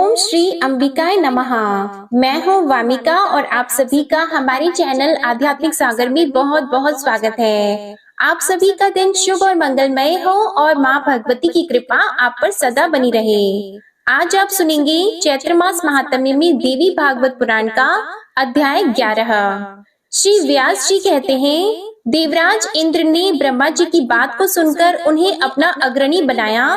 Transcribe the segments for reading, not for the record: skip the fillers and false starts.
ओम श्री अंबिकाय नमः। मैं हूँ वामिका और आप सभी का हमारे चैनल आध्यात्मिक सागर में बहुत बहुत स्वागत है। आप सभी का दिन शुभ और मंगलमय हो और माँ भगवती की कृपा आप पर सदा बनी रहे। आज आप सुनेंगे चैत्र मास महात्म्य में देवी भागवत पुराण का अध्याय 11। श्री व्यास जी कहते हैं, देवराज इंद्र ने ब्रह्मा जी की बात को सुनकर उन्हें अपना अग्रणी बनाया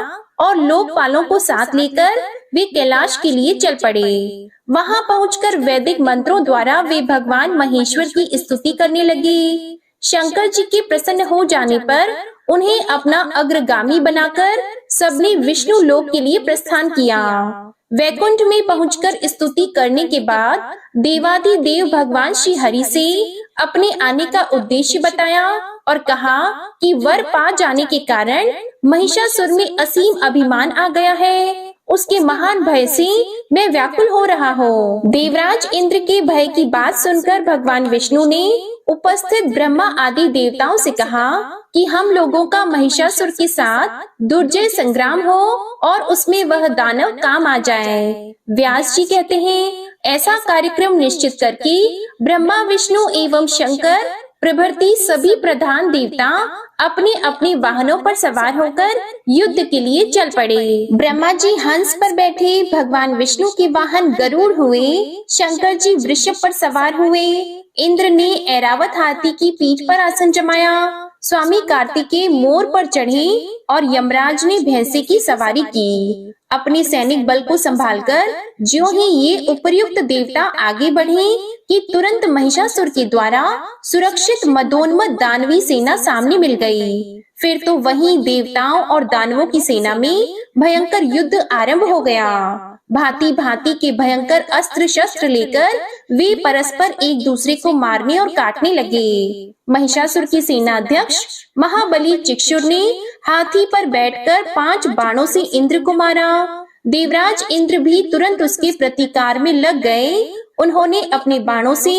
और लोकपालों को साथ लेकर वे कैलाश के लिए चल पड़े। वहां पहुंचकर वैदिक मंत्रों द्वारा वे भगवान महेश्वर की स्तुति करने लगे। शंकर जी के प्रसन्न हो जाने पर उन्हें अपना अग्रगामी बनाकर सबने विष्णु लोक के लिए प्रस्थान किया। वैकुंठ में पहुंचकर स्तुति करने के बाद देवादि देव भगवान श्री हरि से अपने आने का उद्देश्य बताया और कहा कि वर पा जाने के कारण महिषासुर में असीम अभिमान आ गया है। उसके महान भय से मैं व्याकुल हो रहा हूँ। देवराज इंद्र के भय की बात सुनकर भगवान विष्णु ने उपस्थित ब्रह्मा आदि देवताओं से कहा कि हम लोगों का महिषासुर के साथ दुर्जय संग्राम हो और उसमें वह दानव काम आ जाए। व्यास जी कहते हैं, ऐसा कार्यक्रम निश्चित करके ब्रह्मा विष्णु एवं शंकर प्रभृति सभी प्रधान देवता अपने अपने वाहनों पर सवार होकर युद्ध के लिए चल पड़े। ब्रह्मा जी हंस पर बैठे, भगवान विष्णु के वाहन गरुड़ हुए, शंकर जी वृषभ पर सवार हुए, इंद्र ने ऐरावत हाथी की पीठ पर आसन जमाया, स्वामी कार्तिकेय मोर पर चढ़े और यमराज ने भैंसे की सवारी की। अपने सैनिक बल को संभालकर ज्यों ही ये उपर्युक्त देवता आगे बढ़े कि तुरंत महिषासुर के द्वारा सुरक्षित मदोन्मत्त दानवी सेना सामने मिल गई। फिर तो वहीं देवताओं और दानवों की सेना में भयंकर युद्ध आरंभ हो गया। भांति भांति के भयंकर अस्त्र शस्त्र लेकर वे परस्पर एक दूसरे को मारने और काटने लगे। महिषासुर की सेना अध्यक्ष महाबली चिक्षुर ने हाथी पर बैठकर 5 बाणों से इंद्र को मारा। देवराज इंद्र भी तुरंत उसके प्रतिकार में लग गए। उन्होंने अपने बाणों से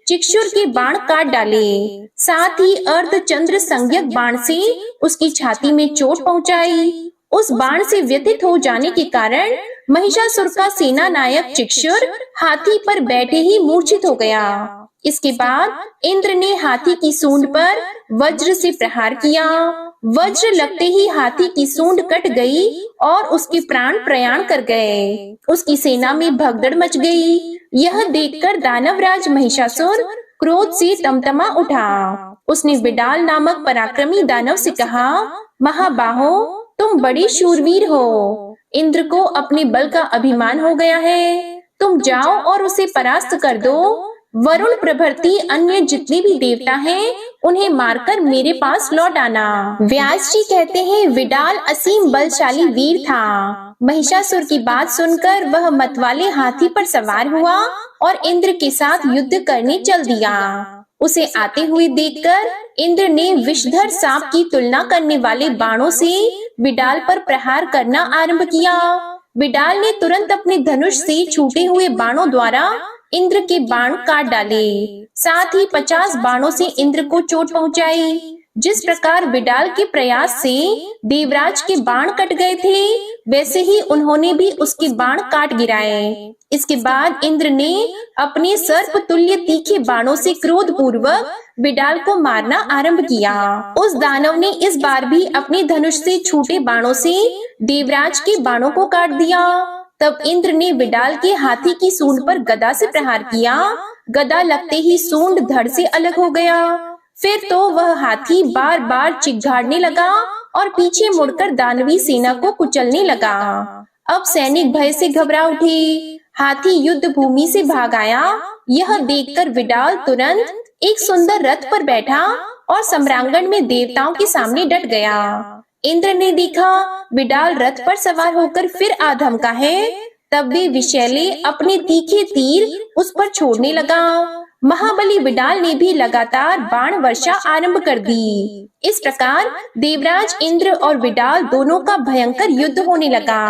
चिक्षुर के बाण काट डाले, साथ ही अर्धचंद्र संज्ञक बाण से उसकी छाती में चोट पहुंचाई। उस बाण से व्यथित हो जाने के कारण महिषासुर का सेना नायक चिक्षुर हाथी पर बैठे ही मूर्छित हो गया। इसके बाद इंद्र ने हाथी की सूंड पर वज्र से प्रहार किया। वज्र लगते ही हाथी की सूंड कट गई और उसके प्राण प्रयाण कर गए। उसकी सेना में भगदड़ मच गई। यह देखकर दानवराज महिषासुर क्रोध से तमतमा उठा। उसने विडाल नामक पराक्रमी दानव से कहा, महाबाहो, तुम बड़े शूरवीर हो। इंद्र को अपने बल का अभिमान हो गया है। तुम जाओ और उसे परास्त कर दो। वरुण प्रभृति अन्य जितने भी देवता हैं, उन्हें मारकर मेरे पास लौट आना। व्यास जी कहते हैं, विडाल असीम बलशाली वीर था। महिषासुर की बात सुनकर वह मतवाले हाथी पर सवार हुआ और इंद्र के साथ युद्ध करने चल दिया। उसे आते हुए देखकर इंद्र ने विषधर सांप की तुलना करने वाले बाणों से विडाल पर प्रहार करना आरंभ किया। विडाल ने तुरंत अपने धनुष से छूटे हुए बाणों द्वारा इंद्र के बाण काट डाले, साथ ही 50 बाणों से इंद्र को चोट पहुंचाई। जिस प्रकार विडाल के प्रयास से देवराज के बाण कट गए थे, वैसे ही उन्होंने भी उसके बाण काट गिराए। इसके बाद इंद्र ने अपने सर्प तुल्य तीखे बाणों से क्रोध पूर्वक विडाल को मारना आरंभ किया। उस दानव ने इस बार भी अपने धनुष से छूटे बाणों से देवराज के बाणों को काट दिया। तब इंद्र ने विडाल के हाथी की सूंड पर गदा से प्रहार किया। गदा लगते ही सूंड धड़ से अलग हो गया। फिर तो वह हाथी बार बार चिघाड़ने लगा और पीछे मुड़कर दानवी सेना को कुचलने लगा। अब सैनिक भय से घबरा उठे। हाथी युद्ध भूमि से भाग आया। यह देखकर विडाल तुरंत एक सुंदर रथ पर बैठा और सम्रांगण में देवताओं के सामने डट गया। इंद्र ने देखा विडाल रथ पर सवार होकर फिर आ धमका है। तब वे विषैले अपने तीखे तीर उस पर छोड़ने लगा। महाबली विडाल ने भी लगातार बाण वर्षा आरंभ कर दी। इस प्रकार देवराज इंद्र और विडाल दोनों का भयंकर युद्ध होने लगा।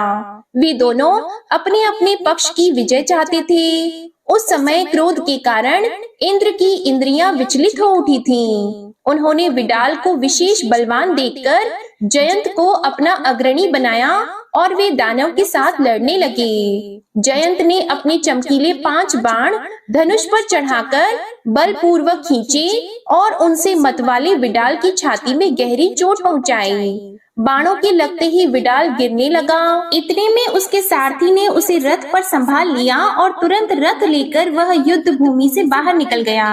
वे दोनों अपने अपने पक्ष की विजय चाहते थे। उस समय क्रोध के कारण इंद्र की इंद्रियां विचलित हो उठी थीं। उन्होंने विडाल को विशेष बलवान देखकर जयंत को अपना अग्रणी बनाया और वे दानव के साथ लड़ने लगे। जयंत ने अपने चमकीले 5 बाण धनुष पर चढ़ाकर बलपूर्वक खींचे और उनसे मतवाले विडाल की छाती में गहरी चोट पहुंचाई। बाणों के लगते ही विडाल गिरने लगा। इतने में उसके सारथी ने उसे रथ पर संभाल लिया और तुरंत रथ लेकर वह युद्ध भूमि से बाहर निकल गया।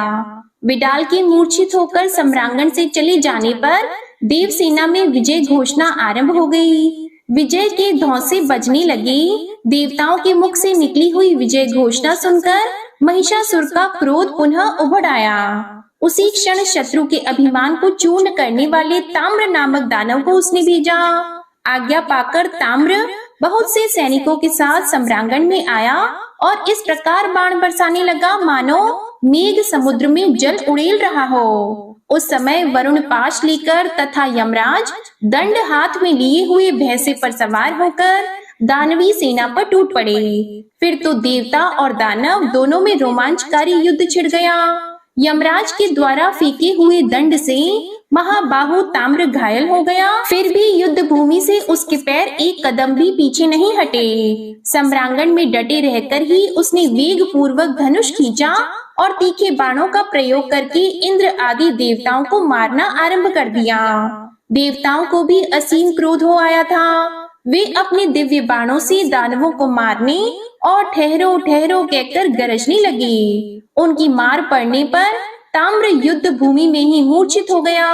विडाल के मूर्छित होकर सम्रांगण से चले जाने पर देव सेना में विजय घोषणा आरंभ हो गई। विजय के धौंसे बजने लगे। देवताओं के मुख से निकली हुई विजय घोषणा सुनकर महिषासुर का क्रोध पुनः उभर आया। उसी क्षण शत्रु के अभिमान को चूर्ण करने वाले ताम्र नामक दानव को उसने भेजा। आज्ञा पाकर ताम्र बहुत से सैनिकों के साथ सम्रांगण में आया और इस प्रकार बाण बरसाने लगा मानो मेघ समुद्र में जल उड़ेल रहा हो। उस समय वरुण पाश लेकर तथा यमराज दंड हाथ में लिए हुए भैंसे पर सवार होकर दानवी सेना पर टूट पड़े। फिर तो देवता और दानव दोनों में रोमांचकारी युद्ध छिड़ गया। यमराज के द्वारा फेंके हुए दंड से महाबाहु ताम्र घायल हो गया। फिर भी युद्ध भूमि से उसके पैर एक कदम भी पीछे नहीं हटे। सम्रांगण में डटे रहकर ही उसने वेग पूर्वक धनुष खींचा और तीखे बाणों का प्रयोग करके इंद्र आदि देवताओं को मारना आरंभ कर दिया। देवताओं को भी असीम क्रोध हो आया था। वे अपने दिव्य बाणों से दानवों को मारने और ठहरो ठहरो कहकर गरजने लगे। उनकी मार पड़ने पर ताम्र युद्ध भूमि में ही मूर्छित हो गया।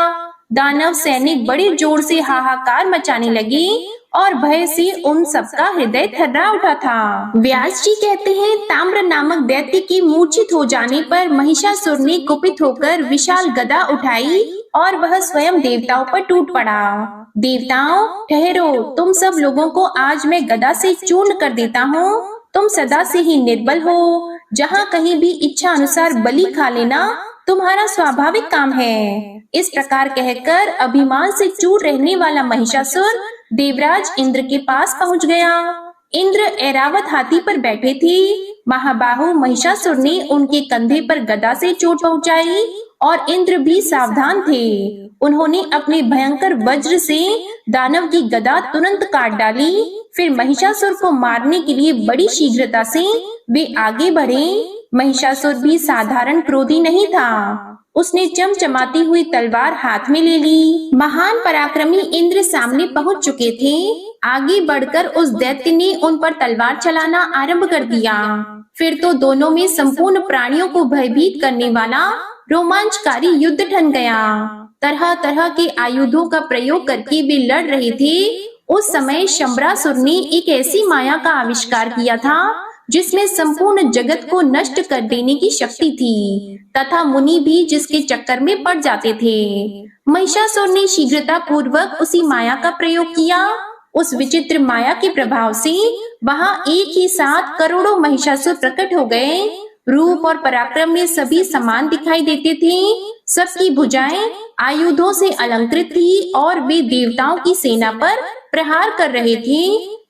दानव सैनिक बड़े जोर से हाहाकार मचाने लगे और भय से उन सबका हृदय थर्रा उठा था। व्यास जी कहते हैं, ताम्र नामक दैत्य के मूर्छित हो जाने पर महिषासुर ने कुपित होकर विशाल गदा उठाई और वह स्वयं देवताओं पर टूट पड़ा। देवताओं ठहरो, तुम सब लोगों को आज मैं गदा से चूर्ण कर देता हूँ। तुम सदा से ही निर्बल हो। जहाँ कहीं भी इच्छा अनुसार बलि खा लेना तुम्हारा स्वाभाविक काम है। इस प्रकार कहकर अभिमान से चूर रहने वाला महिषासुर देवराज इंद्र के पास पहुंच गया। इंद्र ऐरावत हाथी पर बैठे थे। महाबाहु महिषासुर ने उनके कंधे पर गदा से चोट पहुंचाई और इंद्र भी सावधान थे। उन्होंने अपने भयंकर वज्र से दानव की गदा तुरंत काट डाली। फिर महिषासुर को मारने के लिए बड़ी शीघ्रता से वे आगे बढ़े। महिषासुर भी साधारण क्रोधी नहीं था। उसने चमचमाती हुई तलवार हाथ में ले ली। महान पराक्रमी इंद्र सामने पहुंच चुके थे। आगे बढ़कर उस दैत्य ने उन पर तलवार चलाना आरंभ कर दिया। फिर तो दोनों में संपूर्ण प्राणियों को भयभीत करने वाला रोमांचकारी युद्ध ठन गया। तरह तरह के आयुधों का प्रयोग करके वे लड़ रहे थे। उस समय शंबरासुर ने एक ऐसी माया का आविष्कार किया था जिसमें संपूर्ण जगत को नष्ट कर देने की शक्ति थी तथा मुनि भी जिसके चक्कर में पड़ जाते थे। महिषासुर ने शीघ्रता पूर्वक उसी माया का प्रयोग किया। उस विचित्र माया के प्रभाव से वहां एक ही साथ करोड़ों महिषासुर प्रकट हो गए। रूप और पराक्रम में सभी समान दिखाई देते थे। सबकी भुजाएं आयुधों से अलंकृत थी और वे देवताओं की सेना पर प्रहार कर रहे थे।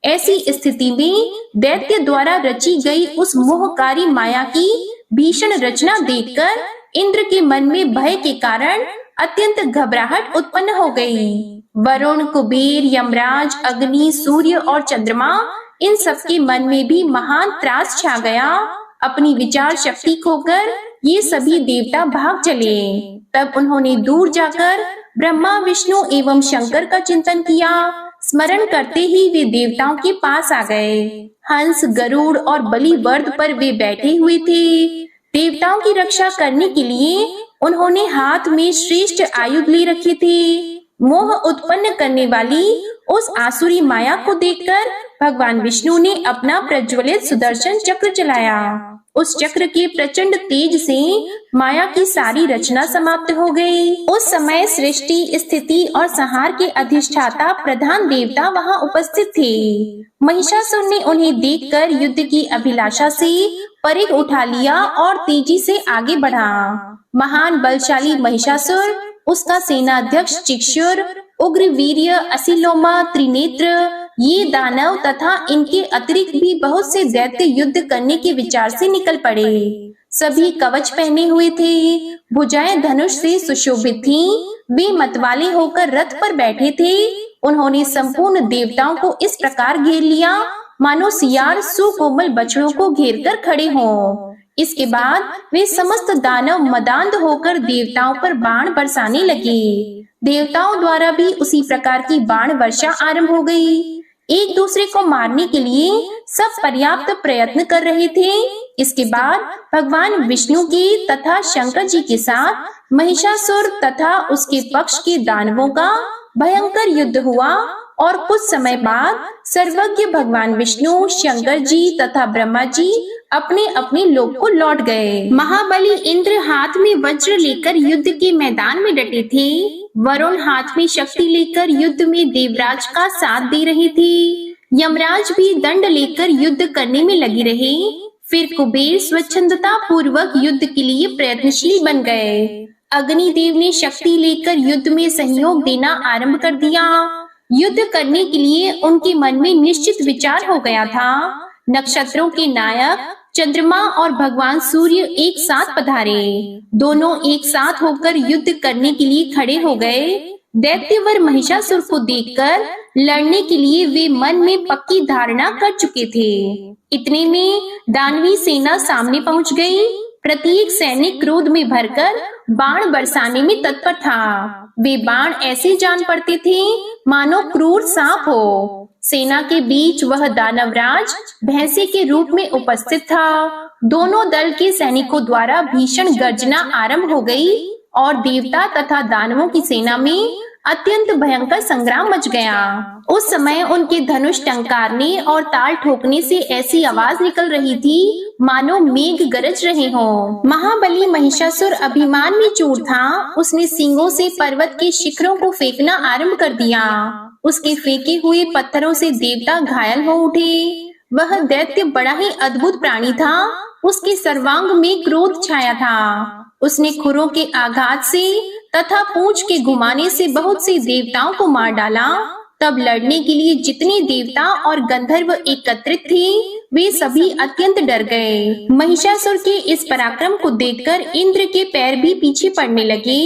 ऐसी स्थिति में दैत्य द्वारा रची गई उस मोहकारी माया की भीषण रचना देखकर इंद्र के मन में भय के कारण अत्यंत घबराहट उत्पन्न हो गई। वरुण, कुबेर, यमराज, अग्नि, सूर्य और चंद्रमा, इन सबके मन में भी महान त्रास छा गया। अपनी विचार शक्ति खोकर ये सभी देवता भाग चले। तब उन्होंने दूर जाकर ब्रह्मा, विष्णु एवं शंकर का चिंतन किया। स्मरण करते ही वे देवताओं के पास आ गए। हंस, गरुड़ और बलि वर्द पर वे बैठे हुए थे। देवताओं की रक्षा करने के लिए उन्होंने हाथ में श्रेष्ठ आयुध ले रखे थे। मोह उत्पन्न करने वाली उस आसुरी माया को देखकर भगवान विष्णु ने अपना प्रज्वलित सुदर्शन चक्र चलाया। उस चक्र के प्रचंड तेज से माया की सारी रचना समाप्त हो गई। उस समय सृष्टि, स्थिति और संहार के अधिष्ठाता प्रधान देवता वहां उपस्थित थे। महिषासुर ने उन्हें देखकर युद्ध की अभिलाषा से परिघ उठा लिया और तेजी से आगे बढ़ा। महान बलशाली महिषासुर, उसका सेनाध्यक्ष चिक्षुर, उग्र वीर्य, असिलोमा, त्रिनेत्र, ये दानव तथा इनके अतिरिक्त भी बहुत से दैत्य युद्ध करने के विचार से निकल पड़े। सभी कवच पहने हुए थे, भुजाएं धनुष से सुशोभित थीं, वे मतवाले होकर रथ पर बैठे थे। उन्होंने संपूर्ण देवताओं को इस प्रकार घेर लिया मानो सियार सुकोमल बछड़ों को घेरकर खड़े हों। इसके बाद वे समस्त दानव मदांध होकर देवताओं पर बाण बरसाने लगे। देवताओं द्वारा भी उसी प्रकार की बाण वर्षा आरंभ हो गई। एक दूसरे को मारने के लिए सब पर्याप्त प्रयत्न कर रहे थे। इसके बाद भगवान विष्णु के तथा शंकर जी के साथ महिषासुर तथा उसके पक्ष के दानवों का भयंकर युद्ध हुआ और कुछ समय बाद सर्वज्ञ भगवान विष्णु, शंकर जी तथा ब्रह्मा जी अपने अपने लोक को लौट गए। महाबली इंद्र हाथ में वज्र लेकर युद्ध के मैदान में डटे थे। वरुण हाथ में शक्ति लेकर युद्ध में देवराज का साथ दे रहे थे। यमराज भी दंड लेकर युद्ध करने में लगे रहे। फिर कुबेर स्वच्छंदता पूर्वक युद्ध के लिए प्रयत्नशील बन गए। अग्निदेव ने शक्ति लेकर युद्ध में सहयोग देना आरंभ कर दिया। युद्ध करने के लिए उनके मन में निश्चित विचार हो गया था। नक्षत्रों के नायक चंद्रमा और भगवान सूर्य एक साथ पधारे। दोनों एक साथ होकर युद्ध करने के लिए खड़े हो गए। दैत्यवर महिषासुर को देखकर लड़ने के लिए वे मन में पक्की धारणा कर चुके थे। इतने में दानवी सेना सामने पहुंच गई। प्रत्येक सैनिक क्रोध में भरकर बाण बरसाने में तत्पर था। वे बाण ऐसे जान पड़ते थे मानो क्रूर सांप हो। सेना के बीच वह दानवराज भैंसे के रूप में उपस्थित था। दोनों दल के सैनिकों द्वारा भीषण गर्जना आरंभ हो गई और देवता तथा दानवों की सेना में अत्यंत भयंकर संग्राम मच गया। उस समय उनके धनुष टंकारने और ताल ठोकने से ऐसी आवाज निकल रही थी मानो मेघ गरज रहे हों। महाबली महिषासुर अभिमान में चूर था। उसने सींगों से पर्वत के शिखरों को फेंकना आरंभ कर दिया। उसके फेंके हुए पत्थरों से देवता घायल हो उठे। वह दैत्य बड़ा ही अद्भुत प्राणी था। उसके सर्वांग में क्रोध छाया था। उसने खुरों के आघात से तथा पूंछ के घुमाने से बहुत से देवताओं को मार डाला। तब लड़ने के लिए जितने देवता और गंधर्व एकत्रित थे वे सभी अत्यंत डर गए। महिषासुर के इस पराक्रम को देखकर इंद्र के पैर भी पीछे पड़ने लगे।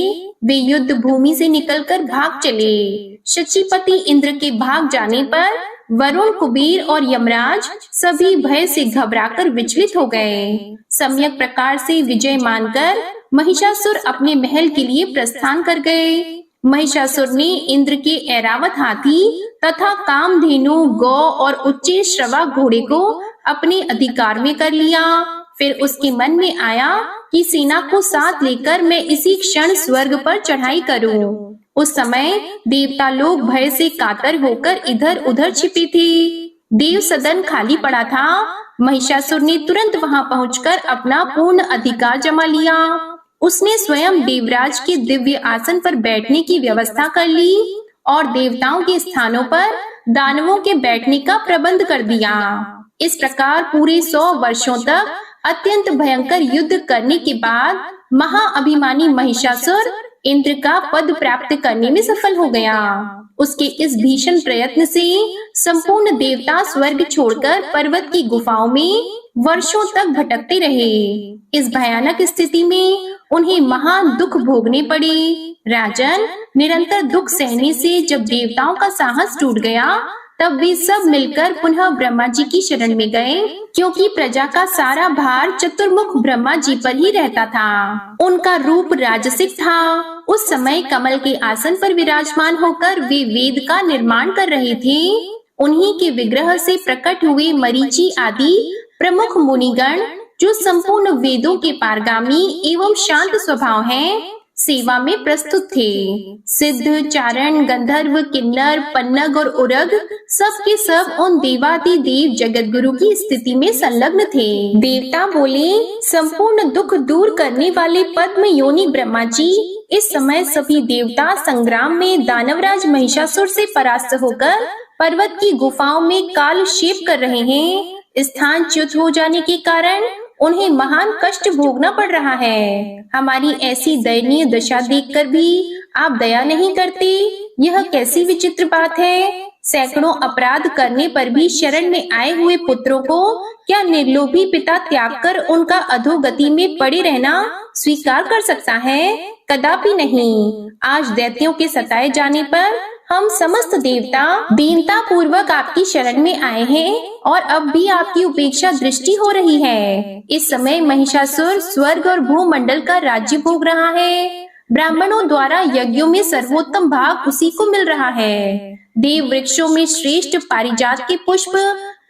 वे युद्ध भूमि से निकलकर भाग चले। शचीपति इंद्र के भाग जाने पर वरुण, कुबेर और यमराज सभी भय से घबराकर विचलित हो गए। सम्यक प्रकार से विजय मानकर महिषासुर अपने महल के लिए प्रस्थान कर गए। महिषासुर ने इंद्र के ऐरावत हाथी तथा कामधेनु, गौ और उच्च श्रवा घोड़े को अपने अधिकार में कर लिया। फिर उसके मन में आया कि सेना को साथ लेकर मैं इसी क्षण स्वर्ग पर चढ़ाई करूं। उस समय देवता लोग भय से कातर होकर इधर उधर छिपे थे। देव सदन खाली पड़ा था। महिषासुर ने तुरंत वहां पहुंचकर अपना पूर्ण अधिकार जमा लिया। उसने स्वयं देवराज के दिव्य आसन पर बैठने की व्यवस्था कर ली और देवताओं के स्थानों पर दानवों के बैठने का प्रबंध कर दिया। इस प्रकार पूरे 100 वर्षों तक अत्यंत भयंकर युद्ध करने के बाद महाअभिमानी महिषासुर इंद्र का पद प्राप्त करने में सफल हो गया। उसके इस भीषण प्रयत्न से संपूर्ण देवता स्वर्ग छोड़कर पर्वत की गुफाओं में वर्षों तक भटकते रहे। इस भयानक स्थिति में उन्हें महान दुख भोगने पड़े। राजन, निरंतर दुख सहने से जब देवताओं का साहस टूट गया तब वे सब मिलकर पुनः ब्रह्मा जी की शरण में गए, क्योंकि प्रजा का सारा भार चतुर्मुख ब्रह्मा जी पर ही रहता था। उनका रूप राजसिक था। उस समय कमल के आसन पर विराजमान होकर वे वेद का निर्माण कर रहे थे। उन्हीं के विग्रह से प्रकट हुए मरीचि आदि प्रमुख मुनिगण, जो संपूर्ण वेदों के पारगामी एवं शांत स्वभाव हैं, सेवा में प्रस्तुत थे। सिद्ध, चारण, गंधर्व, किन्नर, पन्नग और उरग सब के सब उन देवादि देव जगत गुरु की स्थिति में संलग्न थे। देवता बोले, संपूर्ण दुख दूर करने वाले पद्म योनि ब्रह्मा जी, इस समय सभी देवता संग्राम में दानवराज महिषासुर से परास्त होकर पर्वत की गुफाओं में कालक्षेप कर रहे हैं। स्थान च्युत हो जाने के कारण उन्हें महान कष्ट भोगना पड़ रहा है। हमारी ऐसी दयनीय दशा देखकर भी आप दया नहीं करते। यह कैसी विचित्र बात है। सैकड़ों अपराध करने पर भी शरण में आए हुए पुत्रों को क्या निर्लोभी पिता त्याग कर उनका अधोगति में पड़े रहना स्वीकार कर सकता है? कदापि नहीं। आज दैत्यों के सताए जाने पर हम समस्त देवता दीनता पूर्वक आपकी शरण में आए हैं और अब भी आपकी उपेक्षा दृष्टि हो रही है। इस समय महिषासुर स्वर्ग और भूमंडल का राज्य भोग रहा है। ब्राह्मणों द्वारा यज्ञों में सर्वोत्तम भाग उसी को मिल रहा है। देव वृक्षों में श्रेष्ठ पारिजात के पुष्प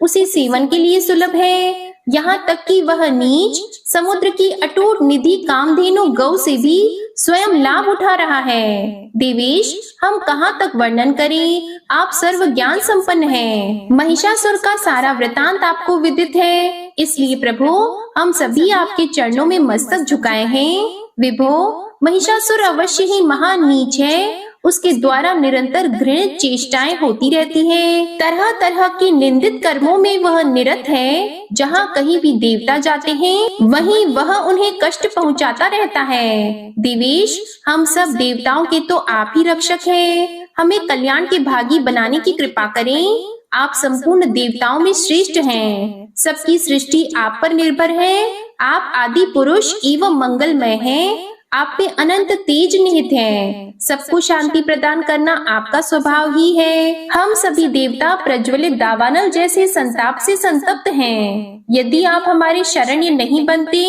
उसी सेवन के लिए सुलभ है। यहाँ तक कि वह नीच समुद्र की अटूट निधि कामधेनु गौ से भी स्वयं लाभ उठा रहा है। देवेश, हम कहाँ तक वर्णन करें, आप सर्व ज्ञान संपन्न हैं। महिषासुर का सारा वृतांत आपको विदित है, इसलिए प्रभु हम सभी आपके चरणों में मस्तक झुकाए हैं। विभो, महिषासुर अवश्य ही महान नीच है। उसके द्वारा निरंतर घृणित चेष्टाएं होती रहती हैं। तरह तरह के निंदित कर्मों में वह निरत है। जहाँ कहीं भी देवता जाते हैं वहीं वह उन्हें कष्ट पहुँचाता रहता है। देवेश, हम सब देवताओं के तो आप ही रक्षक हैं। हमें कल्याण के भागी बनाने की कृपा करें। आप संपूर्ण देवताओं में श्रेष्ठ हैं। सबकी सृष्टि आप पर निर्भर है। आप आदि पुरुष एवं मंगलमय हैं। आप में अनंत तेज निहित है। सबको शांति प्रदान करना आपका स्वभाव ही है। हम सभी देवता प्रज्वलित दावानल जैसे संताप से संतप्त हैं। यदि आप हमारे शरण्य नहीं बनते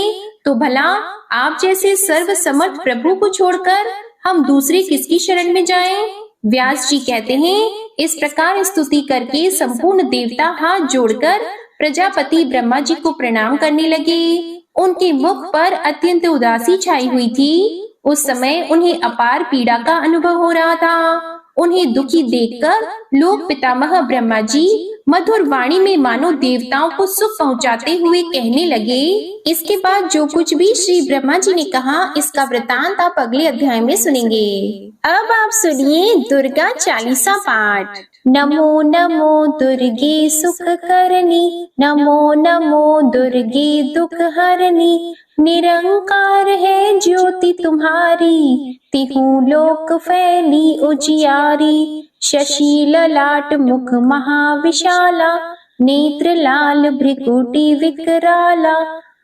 तो भला आप जैसे सर्व समर्थ प्रभु को छोड़कर हम दूसरे किसकी शरण में जाएं? व्यास जी कहते हैं, इस प्रकार स्तुति करके संपूर्ण देवता हाथ जोड़कर प्रजापति ब्रह्मा जी को प्रणाम करने लगे। उनके मुख पर अत्यंत उदासी छाई हुई थी। उस समय उन्हें अपार पीड़ा का अनुभव हो रहा था। उन्हें दुखी देखकर लोक पितामह ब्रह्मा जी मधुर वाणी में मानो देवताओं को सुख पहुंचाते हुए कहने लगे। इसके बाद जो कुछ भी श्री ब्रह्मा जी ने कहा, इसका वृतांत आप अगले अध्याय में सुनेंगे। अब आप सुनिए दुर्गा चालीसा पाठ। नमो नमो दुर्गे सुख करनी, नमो नमो दुर्गे दुख हरनी। निरंकार है ज्योति तुम्हारी, तिहु लोक फैली उजियारी। शशि ललाट मुख महाविशाला, नेत्र लाल भ्रिकुटी विकराला।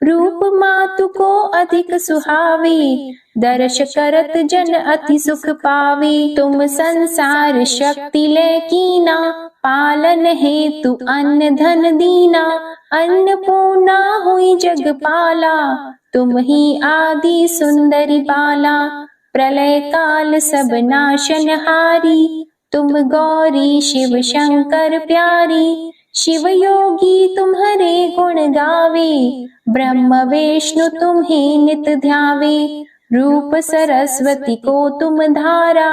रूप मातु को अधिक सुहावे, दर्श करत जन अति सुख पावे। तुम संसार शक्ति ले कीना, पालन हेतु अन्न धन दीना। अन्नपूर्णा हुई जगपाला, तुम ही आदि सुंदरी बाला। प्रलय काल सब नाशनहारी, तुम गौरी शिव शंकर प्यारी। शिव योगी तुम्हारे गुण गावे, ब्रह्म विष्णु तुम्हें नित ध्यावे। रूप सरस्वती को तुम धारा,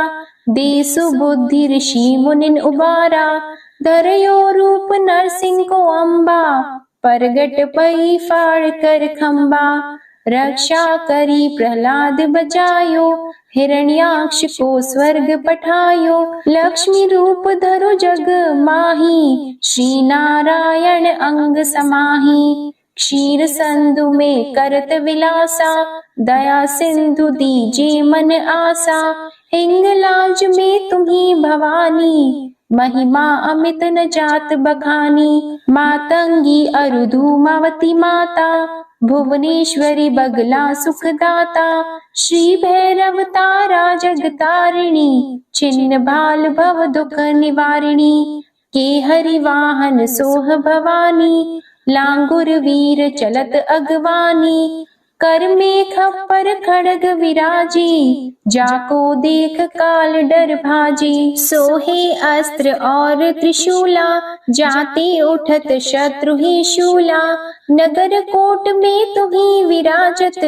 दे सुबुद्धि ऋषि मुनिन उबारा। धरयो रूप नरसिंह को अम्बा, परगट पई फाड़ कर खम्बा। रक्षा करी प्रहलाद बचायो, हिरण्याक्ष को स्वर्ग पठायो। लक्ष्मी रूप धरो जग माही, श्री नारायण अंग समाही। क्षीर संधु में करत विलासा, दया सिंधु दीजे मन आसा। हिंगलाज में तुम्ही भवानी, महिमा अमित न जात बखानी। मातंगी अरुधुमावती माता, भुवनेश्वरी बगला सुखदाता। श्री भैरव तारा जगतारिणी, छिन्न भाल भव दुख निवारिणी। के हरि वाहन सोह भवानी, लांगुर वीर चलत अगवानी। कर में खप्पर खड़ग विराजी, जाको देख काल डर भाजी। सोहे अस्त्र और त्रिशूला, जाते उठत शत्रु ही शूला। नगर कोट में तुम्ही विराजत,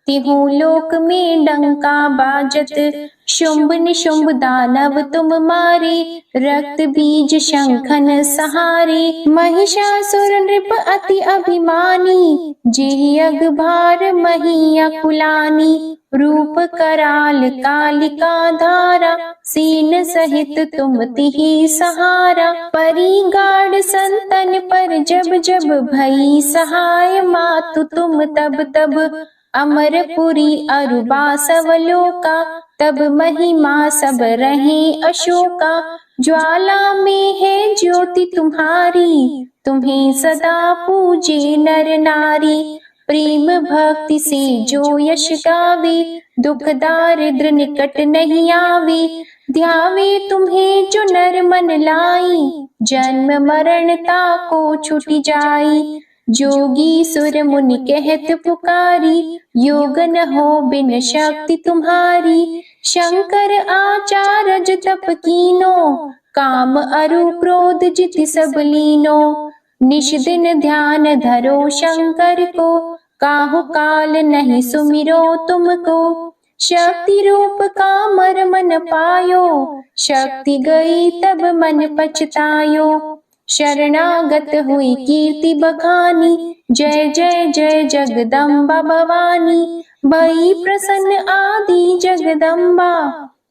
तिहु लोक में डंका बाजत। शुंभ निशुंभ दानव तुम मारे, रक्त बीज शंखन सहारे। महिषासुर नृप अति अभिमानी, जेहि अगभार मही अकुलानी। रूप कराल कालिका धारा, सीन सहित तुम तिहि सहारा। परी गाढ़ संतन पर जब जब भई सहाय, मातु तुम तब तब। अमरपुरी अरुबा सवलोका, तब महिमा सब रहे अशोका। ज्वाला में है ज्योति तुम्हारी, तुम्हें सदा पूजे नर नारी। प्रेम भक्ति से जो यश गावे, दुख दारिद्र निकट नहीं आवे। ध्यावे तुम्हें जो नर मन लाई, जन्म मरणता को छुटी जाई। जोगी सुर मुनि कहत पुकारी, योग न हो बिन शक्ति तुम्हारी। शंकर आचारज तप कीनो, काम अरु क्रोध जित सब लीनो। निश दिन ध्यान धरो शंकर को, काहु काल नहीं सुमिरो तुमको। शक्ति रूप कामर मन पायो, शक्ति गई तब मन पछतायो। शरणागत हुई कीर्ति बखानी, जय जय जय जगदम्बा भवानी। भई प्रसन्न आदि जगदम्बा,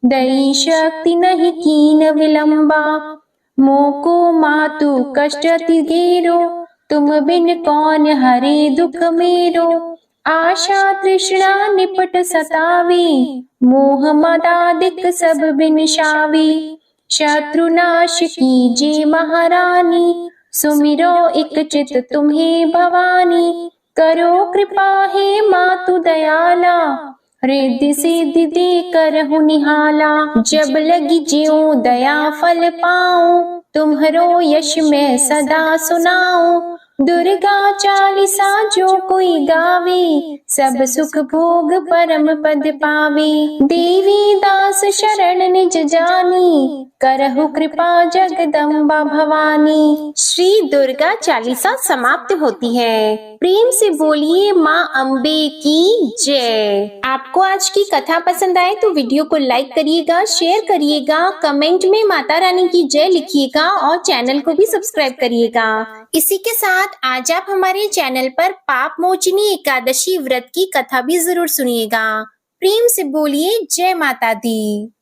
दई शक्ति नहीं कीन विलंबा। मोको मातु कष्ट अति घेरो, तुम बिन कौन हरे दुख मेरो। आशा तृष्णा निपट सतावे, मोह मदादिक सब बिनशावे। शत्रु नाश कीजे महारानी, सुमिरो एक चित तुम्हें भवानी। करो कृपा हे मातु दयाला, रिद्धि सिद्धि दे करहु निहाला। जब लगी ज्यों दया फल पाऊं, तुम्हरो यश मैं सदा सुनाऊं। दुर्गा चालीसा जो कोई गावे, सब सुख भोग परम पद पावे। देवी दास शरण निज जानी, करहु कृपा जगदम्बा भवानी। श्री दुर्गा चालीसा समाप्त होती है। प्रेम से बोलिए माँ अम्बे की जय। आपको आज की कथा पसंद आए तो वीडियो को लाइक करिएगा, शेयर करिएगा, कमेंट में माता रानी की जय लिखिएगा और चैनल को भी सब्सक्राइब करिएगा। इसी के साथ आज आप हमारे चैनल पर पाप मोचनी एकादशी व्रत की कथा भी जरूर सुनिएगा। प्रेम से बोलिए जय माता दी।